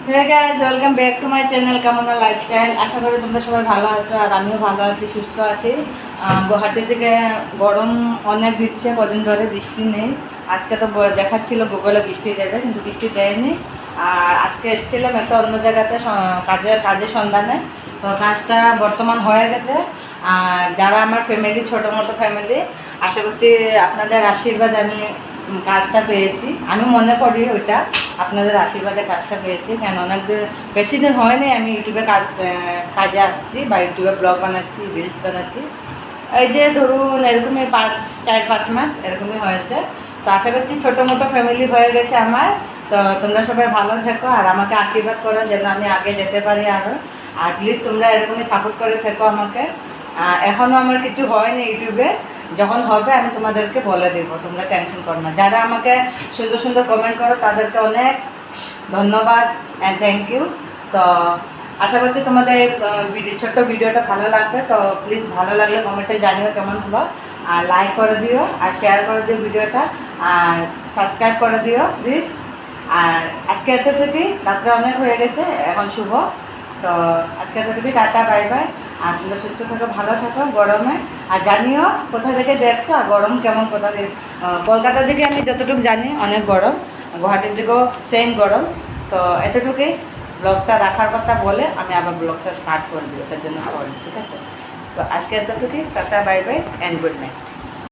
হ্যাঁ guys, welcome back to my channel কামনা lifestyle. আশা করি তোমরা সবাই ভালো আছো আর আমিও ভালো আছি, সুস্থ আছি। গুয়াহাটি থেকে গরম অনেক দিচ্ছে, কদিন ধরে বৃষ্টি নেই। আজকে তো দেখাচ্ছিল গুগলে বৃষ্টি দেবে, কিন্তু বৃষ্টি দেয়নি। আর আজকে এসেছিলাম একটা অন্য জায়গাতে কাজের সন্ধানে। তো কাজটা বর্তমান হয়ে গেছে। আর যারা আমার ফ্যামিলি, ছোটো মোটো ফ্যামিলি, আশা করছি আপনাদের আশীর্বাদ আমি কাজটা পেয়েছি। আমি মনে করি ওইটা আপনাদের আশীর্বাদে কাজটা পেয়েছি, কেন অনেক বেশি দিন হয়নি আমি ইউটিউবে কাজে আসছি বা ইউটিউবে ব্লগ বানাচ্ছি, রিলস বানাচ্ছি। এই যে ধরুন এরকমই 4-5 মাস এরকমই হয়েছে। তো আশা করছি ছোটো মোটো ফ্যামিলি হয়ে গেছে আমার। তো তোমরা সবাই ভালো থেকো আর আমাকে আশীর্বাদ করো যেন আমি আগে যেতে পারি আরও। আর প্লিজ তোমরা এরকমই সাপোর্ট করে থেকো আমাকে। এখনও আমার কিছু হয়নি ইউটিউবে, যখন হবে আমি তোমাদেরকে বলে দেবো, তোমরা টেনশন করো না। যারা আমাকে সুন্দর সুন্দর কমেন্ট করো তাদেরকে অনেক ধন্যবাদ অ্যান্ড থ্যাংক ইউ। তো আশা করছি তোমাদের ছোট্ট ভিডিওটা ভালো লাগবে। তো প্লিজ ভালো লাগলে কমেন্টে জানিও কেমন হলো, আর লাইক করে দিও আর শেয়ার করে দিও ভিডিওটা, আর সাবস্ক্রাইব করে দিও প্লিজ। আর আজকে এতটুকুই, রাত্রে অনেক হয়ে গেছে, এখন শুভ। তো আজকে এতটুকুই, টাটা, বাই বাই। আর তোমরা সুস্থ থাকো, ভালো থাকো গরমে। আর জানিও কোথা থেকে দেখছো আর গরম কেমন কোথা থেকে। কলকাতার দিকে আমি যতটুকু জানি অনেক গরম, গুয়াহাটির দিকেও সেম গরম। তো এতটুকুই, ব্লগটা রাখার কথা বলে আমি আবার ব্লগটা স্টার্ট করে দিই, ওটার জন্য সরি, ঠিক আছে। তো আজকে এতটুকুই, tata, bye bye and good night.